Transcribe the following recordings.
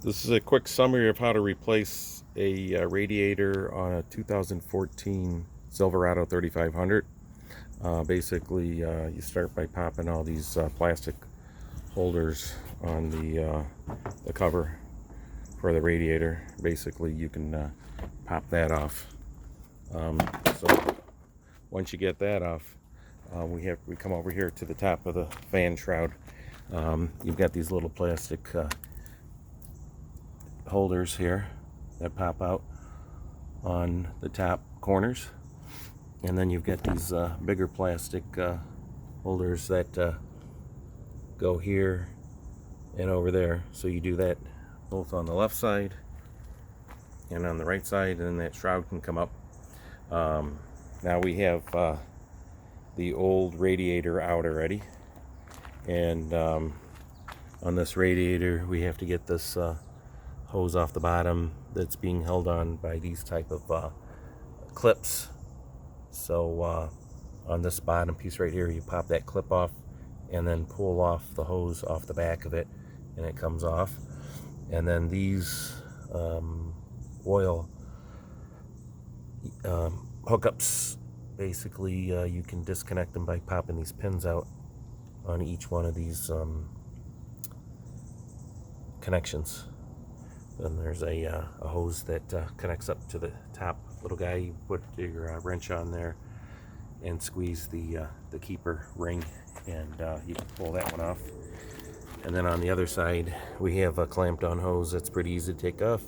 This is a quick summary of how to replace a radiator on a 2014 Silverado 3500. Basically, you start by popping all these plastic holders on the cover for the radiator. Basically, you can pop that off. So once you get that off, we come over here to the top of the fan shroud. You've got these little plastic holders here that pop out on the top corners, and then you've got these bigger plastic holders that go here and over there. So you do that both on the left side and on the right side, and that shroud can come up. Now we have the old radiator out already, and on this radiator we have to get this hose off the bottom that's being held on by these type of clips. So on this bottom piece right here, you pop that clip off and then pull off the hose off the back of it, and it comes off. And then these oil hookups, basically you can disconnect them by popping these pins out on each one of these connections. Then there's a hose that connects up to the top little guy. You put your wrench on there and squeeze the keeper ring, and you can pull that one off. And then on the other side we have a clamped on hose that's pretty easy to take off.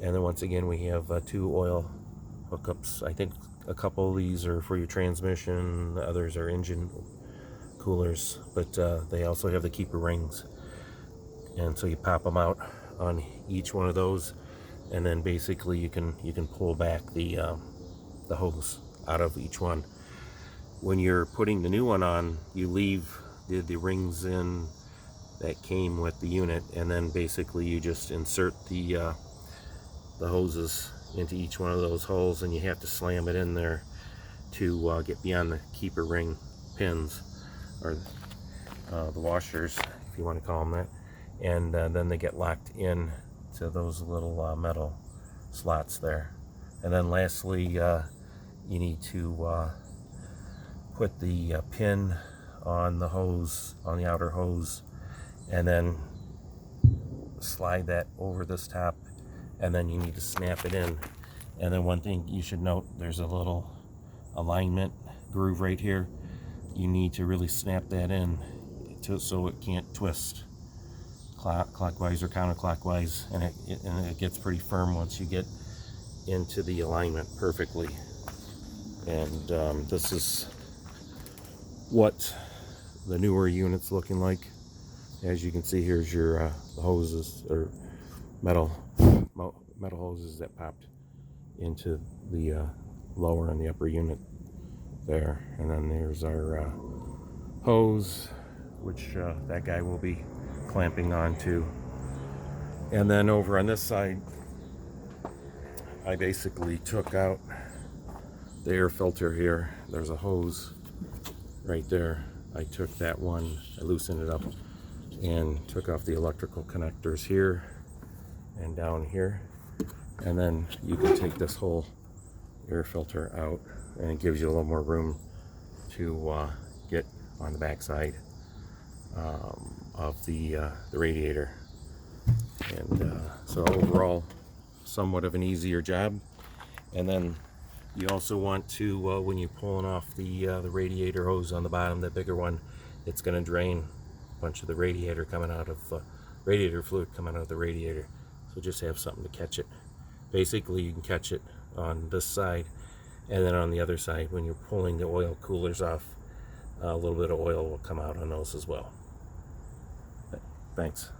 And then once again we have two oil hookups. I think a couple of these are for your transmission, the others are engine coolers, but they also have the keeper rings. And so you pop them out on each one of those, and then basically you can pull back the hose out of each one. When you're putting the new one on, you leave the rings in that came with the unit, and then basically you just insert the hoses into each one of those holes, and you have to slam it in there to get beyond the keeper ring pins, or the washers, if you want to call them that. And then they get locked in to those little metal slots there. And then lastly, you need to put the pin on the hose, on the outer hose, and then slide that over this top, and then you need to snap it in. And then one thing you should note, there's a little alignment groove right here. You need to really snap that in so it can't twist clockwise or counterclockwise, and it gets pretty firm once you get into the alignment perfectly. And this is what the newer unit's looking like. As you can see, here's your hoses, or metal hoses that popped into the lower and the upper unit there. And then there's our hose, which that guy will be clamping onto. And then over on this side, I basically took out the air filter here. There's a hose right there. I took that one, I loosened it up, and took off the electrical connectors here and down here. And then you can take this whole air filter out, and it gives you a little more room to get on the back side of the radiator. And so overall, somewhat of an easier job. And then you also want to, when you're pulling off the radiator hose on the bottom, the bigger one, it's going to drain a bunch of the radiator fluid coming out of the radiator. So just have something to catch it. Basically, you can catch it on this side, and then on the other side, when you're pulling the oil coolers off, a little bit of oil will come out on those as well. Thanks.